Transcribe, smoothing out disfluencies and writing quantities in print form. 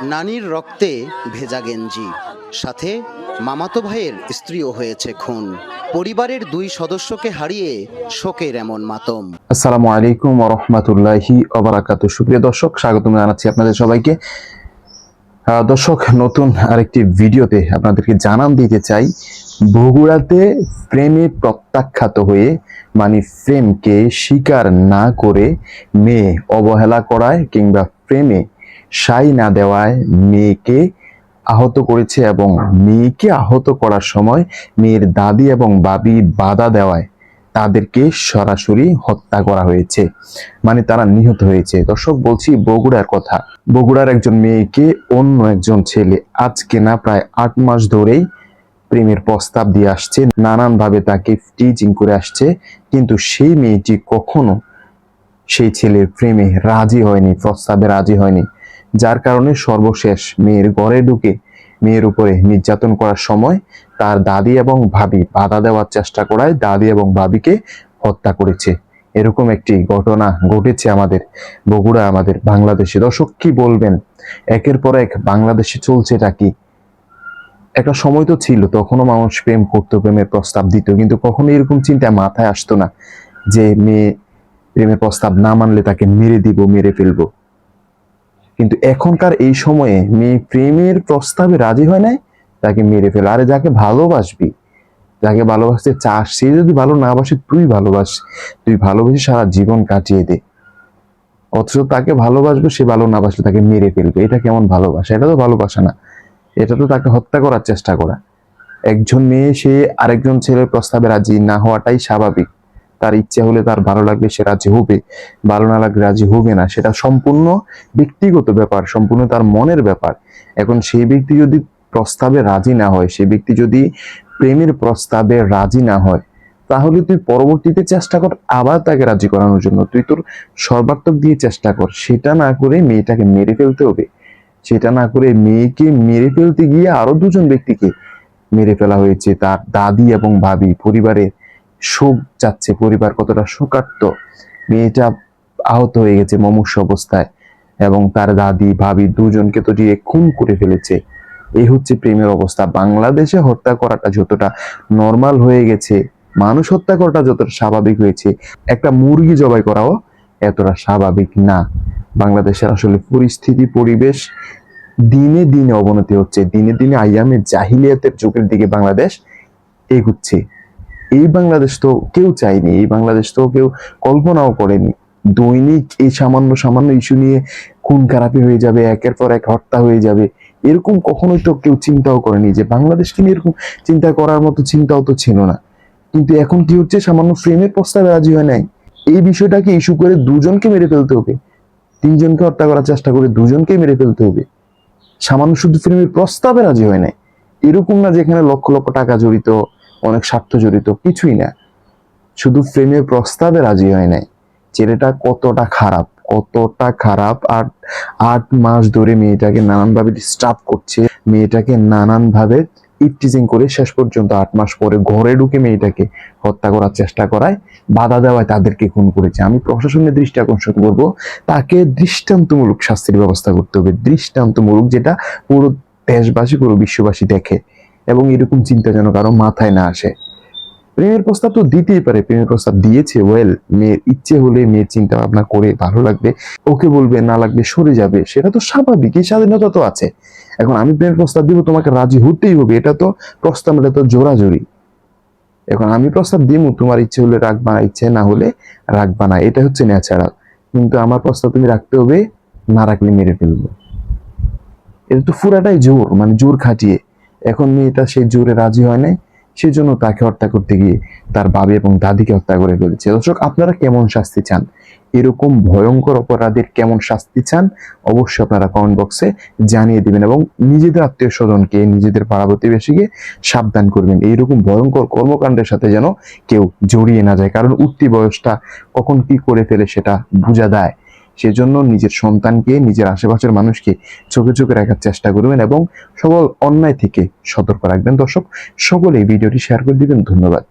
নানির রক্তে ভেজা গেঞ্জি, সাথে মামাতো ভাইয়ের স্ত্রীও হয়েছে খুন। পরিবারের দুই সদস্যকে হারিয়ে শোকের এমন মাতম। আসসালামু আলাইকুম ওয়া রাহমাতুল্লাহি ওয়া বারাকাতুহু। সুপ্রিয় দর্শক, স্বাগতম জানাচ্ছি আপনাদের সবাইকে। দর্শক, নতুন আরেকটি ভিডিওতে আপনাদেরকে জানান দিতে চাই, বগুড়াতে প্রেমে প্রত্যাখ্যাত হয়ে মানে প্রেমকে স্বীকার না করে মেয়ে অবহেলা করায় কিংবা প্রেমে সাই না দেওয়ায় মেয়েকে আহত করেছে এবং মেয়েকে আহত করার সময় মেয়ের দাদি এবং বাবি বাধা দেওয়ায় তাদেরকে সরাসরি হত্যা করা হয়েছে, মানে তারা নিহত হয়েছে। দর্শক, বলছি বগুড়ার কথা। বগুড়ার একজন মেয়েকে অন্য একজন ছেলে আজকে না প্রায় 8 মাস ধরেই প্রেমের প্রস্তাব দিয়ে আসছে, নানানভাবে তাকে টিচিং করে আসছে, কিন্তু সেই মেয়েটি কখনো সেই ছেলের প্রেমে রাজি হয়নি, প্রস্তাবে রাজি হয়নি। যার কারণে সর্বশেষ মেয়ের ঘরে ঢুকে মেয়ের উপরে নির্যাতন করার সময় তার দাদি এবং ভাবি বাধা দেওয়ার চেষ্টা করায় দাদি এবং ভাবিকে হত্যা করেছে। এরকম একটি ঘটনা ঘটেছে আমাদের বগুড়া, আমাদের বাংলাদেশে। দর্শক, কি বলবেন, একের পর এক বাংলাদেশে চলছে এটা কি? একটা সময় তো ছিল তখনও মানুষ প্রেম করতো, প্রেমের প্রস্তাব দিত, কিন্তু কখনো এরকম চিন্তা মাথায় আসতো না যে মেয়ে প্রেমের প্রস্তাব না মানলে তাকে মেরে দিব, মেরে ফেলবো। কিন্তু এখনকার এই সময়ে মেয়ে প্রেমের প্রস্তাবে রাজি হয় নাই, তাকে মেরে ফেলে। আরে যাকে ভালোবাসবি, যাকে ভালোবাসতে চাস, সে যদি ভালো না বাসে তুই ভালোবাস, তুই ভালোবেসে সারা জীবন কাটিয়ে দে। অথচ তাকে ভালোবাসবে, সে ভালো না বাসলে তাকে মেরে ফেলবে। এটা কেমন ভালোবাসা? এটা তো ভালোবাসা না, এটা তো তাকে হত্যা করার চেষ্টা করা। একজন মেয়ে সে আরেকজন ছেলের প্রস্তাবে রাজি না হওয়াটাই স্বাভাবিক। তার ইচ্ছে হলে, তার ভালো লাগলে সে রাজি হবে, ভালো না লাগলে রাজি হবে না, সেটা সম্পূর্ণ ব্যক্তিগত ব্যাপার, সম্পূর্ণ তার মনের ব্যাপার। এখন সেই ব্যক্তি যদি প্রস্তাবে রাজি না হয়, সেই ব্যক্তি যদি প্রেমের প্রস্তাবে রাজি না হয়, তাহলে তুই পরবর্তীতে চেষ্টা কর আবার তাকে রাজি করানোর জন্য। তুই তোর সর্বাত্মক দিয়ে চেষ্টা কর। সেটা না করে মেয়েটাকে মেরে ফেলতে হবে, সেটা না করে মেয়েকে মেরে ফেলতে গিয়ে আরো দুজন ব্যক্তিকে মেরে ফেলা হয়েছে। তার দাদি এবং ভাবি, পরিবারের শোক যাচ্ছে, পরিবার কতটা শোকার্ত। মেয়েটা আহত হয়ে গেছে মুমূর্ষ অবস্থায় এবং তার দাদি ভাবি দুজনকে তো দিয়ে খুন করে ফেলেছে। এই হচ্ছে প্রেমের অবস্থা। বাংলাদেশে হত্যা করাটা যতটা নর্মাল হয়ে গেছে, মানুষ হত্যা করাটা যতটা স্বাভাবিক হয়েছে, একটা মুরগি জবাই করাও এতটা স্বাভাবিক না। বাংলাদেশের আসলে পরিস্থিতি, পরিবেশ দিনে দিনে অবনতি হচ্ছে, দিনে দিনে আইয়ামে জাহিলিয়াতের যুগের দিকে বাংলাদেশ এগুচ্ছে। এই বাংলাদেশ তো কেউ চায়নি, এই বাংলাদেশ তো কেউ কল্পনাও করেনি। দৈনিক এই সামান্য সামান্য ইস্যু নিয়ে খুন খারাপি হয়ে যাবে, একের পর এক হত্যা হয়ে যাবে, এরকম কখনোই তো কেউ চিন্তাও করেনি। যে বাংলাদেশকে নিয়ে এরকম চিন্তা করার মতো চিন্তাও তো ছিল না। কিন্তু এখন কি হচ্ছে, সামান্য প্রেমের প্রস্তাবে রাজি হয় নাই, এই বিষয়টাকে ইস্যু করে দুজনকে মেরে ফেলতে হবে, তিনজনকে হত্যা করার চেষ্টা করে দুজনকে মেরে ফেলতে হবে। সামান্য শুধু প্রেমের প্রস্তাবে রাজি হয় নাই। এরকম না যে এখানে লক্ষ লক্ষ টাকা জড়িত, অনেক স্বার্থ জড়িত, কিছুই না। শুধু প্রেমের প্রস্তাবে রাজি হয় নাই। ছেলেটা কতটা খারাপ, কতটা খারাপ। আর 8 মাস ধরে মেয়েটাকে নানানভাবে ডিস্টার্ব করছে, মেয়েটাকে নানানভাবে ইপটিজিং করে শেষ পর্যন্ত 8 মাস পরে ঘরে ঢুকে মেয়েটাকে হত্যা করার চেষ্টা করায়, বাধা দেওয়ায় তাদেরকে খুন করেছে। আমি প্রশাসনের দৃষ্টি আকর্ষণ করব, তাকে দৃষ্টান্তমূলক শাস্তির ব্যবস্থা করতে হবে, দৃষ্টান্তমূলক, যেটা পুরো দেশবাসী, পুরো বিশ্ববাসী দেখে এবং এরকম চিন্তা যেন কারো মাথায় না আসে। প্রেমের প্রস্তাব তো দিতেই পারে, প্রেমের প্রস্তাব দিয়েছে, ওয়েল, মেয়ের ইচ্ছে হলে, মেয়ের চিন্তা ভাবনা করে ভালো লাগবে ওকে বলবে, না লাগবে সরে যাবে, সেটা তো স্বাভাবিক, এই স্বাধীনতা তো আছে। এখন আমি প্রেমের প্রস্তাব দিব, তোমাকে রাজি হতেই হবে, এটা তো প্রস্তাব, এটা তো জোরাজোরি। এখন আমি প্রস্তাব দিব, তোমার ইচ্ছে হলে রাখবা না, ইচ্ছে না হলে রাখবা না, এটা হচ্ছে ন্যাচারাল। কিন্তু আমার প্রস্তাব তুমি রাখতে হবে, না রাখলে মেরে ফেলবো। এটা তো পুরাটাই জোর, মানে জোর খাটিয়ে। এখন মেয়েটা সেই জোরে রাজি হয় নাই, সেজন্য তাকে হত্যা করতে গিয়ে তার বাবা এবং দাদিকে হত্যা করে ফেলেছে। দর্শক, আপনারা কেমন শাস্তি চান? এরকম ভয়ঙ্কর অপরাধের কেমন শাস্তি চান? অবশ্যই আপনারা কমেন্ট বক্সে জানিয়ে দিবেন এবং নিজেদের আত্মীয় স্বজনকে, নিজেদের পাড়া প্রতিবেশীকে সাবধান করবেন, এইরকম ভয়ঙ্কর কর্মকাণ্ডের সাথে যেন কেউ জড়িয়ে না যায়। কারণ উঠতি বয়সটা কখন কি করে ফেলে সেটা বোঝা দেয়। সেজন্য নিজের সন্তানকে, নিজের আশেপাশের মানুষকে চোখে চোখে রাখার চেষ্টা করবেন এবং সকল অন্যায় থেকে সতর্ক রাখবেন। দর্শক, সকলে এই ভিডিওটি শেয়ার করে দিবেন। ধন্যবাদ।